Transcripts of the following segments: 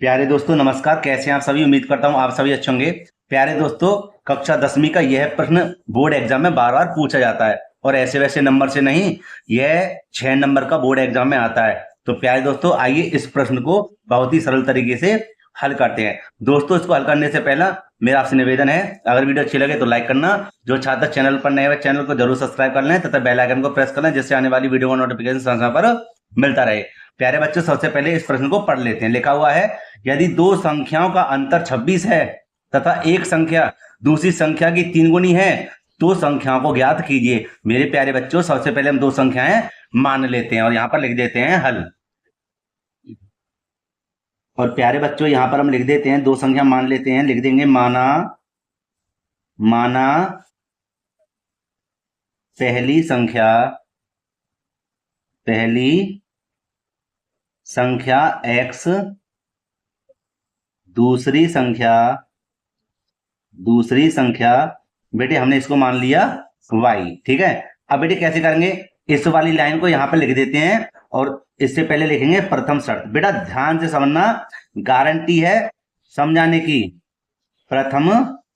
प्यारे दोस्तों नमस्कार। कैसे हैं आप सभी? उम्मीद करता हूं आप सभी अच्छे होंगे। प्यारे दोस्तों, कक्षा 10वीं का यह प्रश्न बोर्ड एग्जाम में बार बार पूछा जाता है और ऐसे वैसे नंबर से नहीं, यह 6 नंबर का बोर्ड एग्जाम में आता है। तो प्यारे दोस्तों, आइए इस प्रश्न को बहुत ही सरल तरीके से हल करते हैं। दोस्तों, इसको हल करने से पहला मेरा आपसे निवेदन है, अगर वीडियो अच्छी लगे तो लाइक करना। जो छात्र चैनल पर नए हैं चैनल को जरूर सब्सक्राइब कर लें तथा बेल आइकन को प्रेस कर लें, जिससे आने वाली वीडियो का नोटिफिकेशन समय पर मिलता रहे। प्यारे बच्चों, सबसे पहले इस प्रश्न को पढ़ लेते हैं। लिखा हुआ है, यदि दो संख्याओं का अंतर 26 है तथा एक संख्या दूसरी संख्या की 3 गुनी है तो संख्याओं को ज्ञात कीजिए। मेरे प्यारे बच्चों, सबसे पहले हम दो संख्याएं मान लेते हैं और यहां पर लिख देते हैं हल। और प्यारे बच्चों, यहां पर हम लिख देते हैं, दो संख्या मान लेते हैं, लिख देंगे माना माना पहली संख्या x, दूसरी संख्या बेटे हमने इसको मान लिया y। ठीक है। अब बेटे कैसे करेंगे, इस वाली लाइन को यहां पर लिख देते हैं और इससे पहले लिखेंगे प्रथम शर्त। बेटा ध्यान से समझना, गारंटी है समझाने की। प्रथम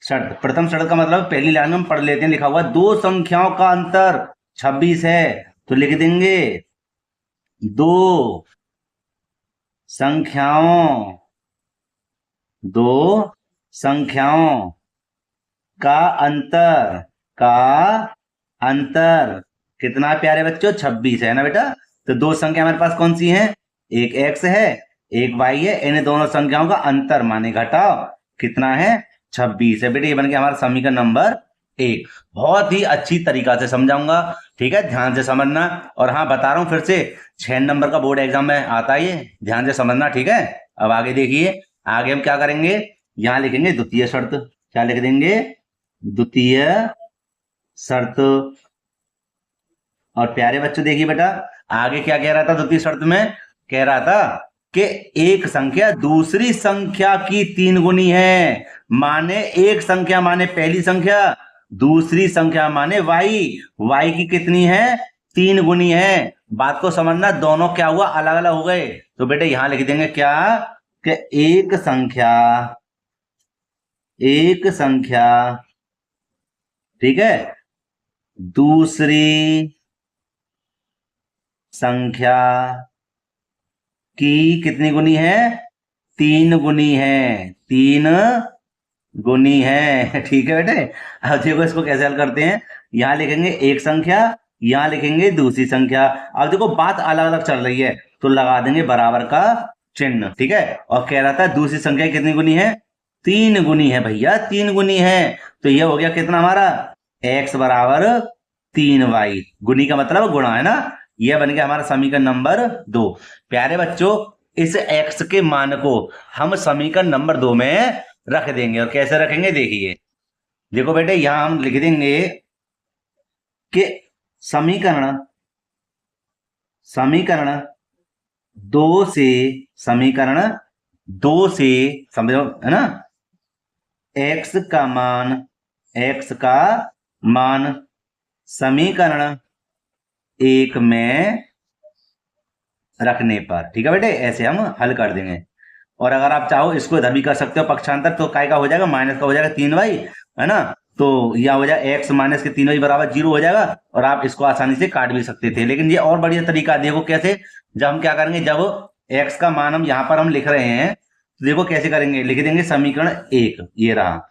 शर्त का मतलब पहली लाइन में हम पढ़ लेते हैं। लिखा हुआ दो संख्याओं का अंतर 26 है तो लिख देंगे दो संख्याओं का अंतर कितना प्यारे बच्चों? 26 है ना बेटा। तो दो संख्या हमारे पास कौन सी हैं? एक x है एक y है। इन दोनों संख्याओं का अंतर माने घटाओ कितना है? 26 है। बेटे ये बन गया हमारा समीकरण नंबर 1। बहुत ही अच्छी तरीका से समझाऊंगा, ठीक है, ध्यान से समझना। और हाँ, बता रहा हूं फिर से, 6 नंबर का बोर्ड एग्जाम में आता है, ये ध्यान से समझना, ठीक है। अब आगे देखिए, आगे हम क्या करेंगे, यहां लिखेंगे द्वितीय शर्त। क्या लिख देंगे? द्वितीय शर्त। और प्यारे बच्चों देखिए बेटा, आगे क्या कह रहा था द्वितीय शर्त में? कह रहा था कि एक संख्या दूसरी संख्या की 3 गुनी है। माने एक संख्या माने पहली संख्या, दूसरी संख्या माने y की कितनी है? 3 गुनी है। बात को समझना, दोनों क्या हुआ? अलग अलग हो गए। तो बेटे यहां लिख देंगे क्या कि एक संख्या, ठीक है, दूसरी संख्या की कितनी गुनी है? 3 गुनी है। 3 गुनी है, ठीक है बेटे। अब देखो इसको कैसे हल करते हैं। यहां लिखेंगे एक संख्या, यहां लिखेंगे दूसरी संख्या। अब देखो बात अलग अलग चल रही है तो लगा देंगे बराबर का चिन्ह, ठीक है। और कह रहा था दूसरी संख्या कितनी गुनी है? 3 गुनी है भैया, 3 गुनी है। तो यह हो गया कितना हमारा? x बराबर 3y। गुनी का मतलब गुणा है ना। यह बन गया हमारा समीकरण नंबर 2। प्यारे बच्चों, इस x के मान को हम समीकरण नंबर 2 में रख देंगे। और कैसे रखेंगे देखिए, देखो बेटे यहां हम लिख देंगे कि समीकरण 2 से समझो है ना, x का मान समीकरण 1 में रखने पर, ठीक है बेटे, ऐसे हम हल कर देंगे। और अगर आप चाहो इसको इधर भी कर सकते हो पक्षांतर, तो काय का हो जाएगा? माइनस का हो जाएगा 3y, है ना। तो यह हो जाएगा x माइनस के 3y बराबर 0 हो जाएगा। और आप इसको आसानी से काट भी सकते थे, लेकिन ये और बढ़िया तरीका देखो कैसे। जब हम क्या करेंगे, जब x का मान हम यहां पर हम लिख रहे हैं तो देखो कैसे करेंगे। लिख देंगे समीकरण 1, ये रहा,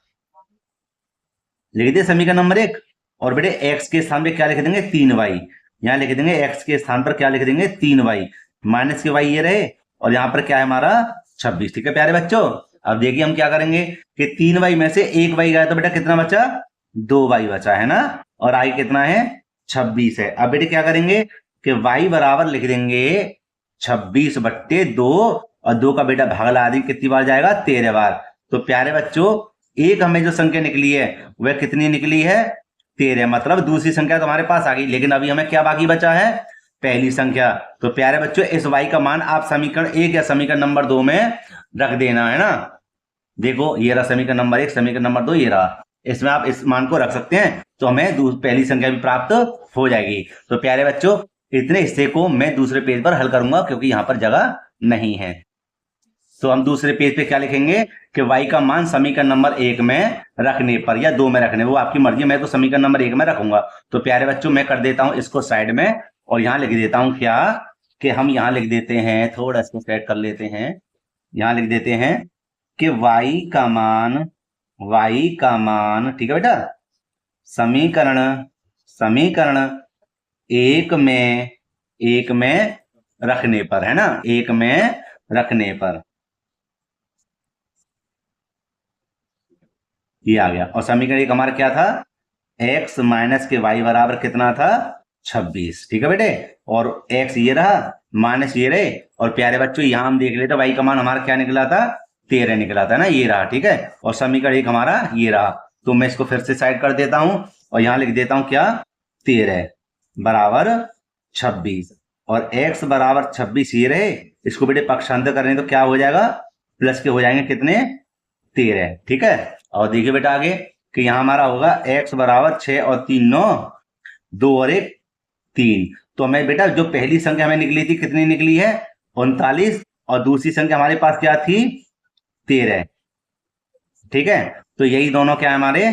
लिख दिया समीकरण नंबर 1। और बेटे x के स्थान पे क्या लिख देंगे? 3y। यहां लिख देंगे x के स्थान पर क्या लिख देंगे? 3y। माइनस के y ये रहे और यहां पर क्या है हमारा? 26। ठीक है प्यारे बच्चों। अब देखिए हम क्या करेंगे कि 3y में से 1y गया तो बेटा कितना बचा? 2y बचा, है ना। और i कितना है? 26 है। अब बेटे क्या करेंगे कि y बराबर लिख देंगे 26/2 और 2 का बेटा भाग लगा देंगे, कितनी बार जाएगा? 13 बार। तो प्यारे बच्चों, एक हमें जो संख्या निकली है वह कितनी निकली है? 13। मतलब दूसरी संख्या तो हमारे पास आ गई, लेकिन अभी हमें क्या बाकी बचा है? पहली संख्या। तो प्यारे बच्चों, इस y का मान आप समीकरण 1 या समीकरण नंबर 2 में रख देना, है ना। देखो ये रहा समीकरण नंबर 1, समीकरण नंबर 2 ये रहा। इसमें आप इस मान को रख सकते हैं तो हमें पहली संख्या भी प्राप्त हो जाएगी। तो प्यारे बच्चों, इतने हिस्से को मैं दूसरे पेज पर हल करूंगा क्योंकि यहां पर जगह नहीं है। तो हम दूसरे पेज पे क्या लिखेंगे कि y का मान समीकरण नंबर 1 में रखने पर या 2 में रखने, वो आपकी मर्जी, मैं तो समीकरण नंबर 1 में रखूंगा। तो प्यारे बच्चों मैं कर देता हूं इसको साइड में और यहां लिख देता हूं क्या कि हम यहां लिख देते हैं, थोड़ा इसको सेट कर लेते हैं, यहां लिख देते हैं कि y का मान, ठीक है बेटा, समीकरण एक में रखने पर, है ना, एक में रखने पर ये आ गया। और समीकरण एक हमारा क्या था, x माइनस के y बराबर कितना था 26, ठीक है बेटे, और x ये रहा माइनस ये रहे, और प्यारे बच्चों यहां हम देख लेते y का मान हमारा क्या निकला था 13 निकला था ना, ये रहा, ठीक है, और समीकरण एक हमारा ये रहा। तो मैं इसको फिर से साइड कर देता हूं और यहां लिख देता हूं क्या 13 बराबर 26 और x बराबर 26 ये रहे, इसको बेटे पक्षांतर करें तो क्या हो जाएगा, प्लस के हो जाएंगे कितने 13, ठीक है। और देखिए बेटा आगे कि यहां हमारा होगा x बराबर 6 और 3 9 2 और 1 3। तो हमें बेटा जो पहली संख्या हमें निकली थी कितनी निकली है 39 और दूसरी संख्या हमारे पास क्या थी 13, ठीक है। तो यही दोनों क्या हमारे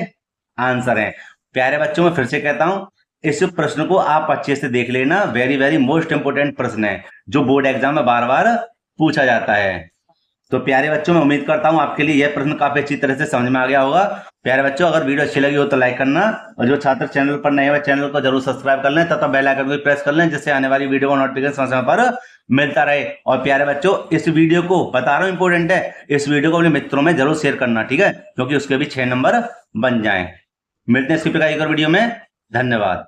आंसर हैं। प्यारे बच्चों मैं फिर से कहता हूं इस प्रश्न को आप अच्छे से देख लेना, वेरी वेरी मोस्ट इंपोर्टेंट प्रश्न है जो बोर्ड एग्जाम में बार बार पूछा जाता है। तो प्यारे बच्चों मैं उम्मीद करता हूं आपके लिए यह प्रश्न काफी अच्छी तरह से समझ में आ गया होगा। प्यारे बच्चों अगर वीडियो अच्छी लगी हो तो लाइक करना, और जो छात्र चैनल पर नए हुए चैनल को जरूर सब्सक्राइब कर लें तथा बेल आइकन को प्रेस कर लें जिससे आने वाली वीडियो का नोटिफिकेशन समय पर मिलता रहे। और प्यारे बच्चों इस वीडियो को बता रहा हूं इंपोर्टेंट है, इस वीडियो को अपने मित्रों में जरूर शेयर करना, ठीक है, क्योंकि उसके भी 6 नंबर बन जाए। मिलते हैं इसी प्रकार एक और वीडियो में, धन्यवाद।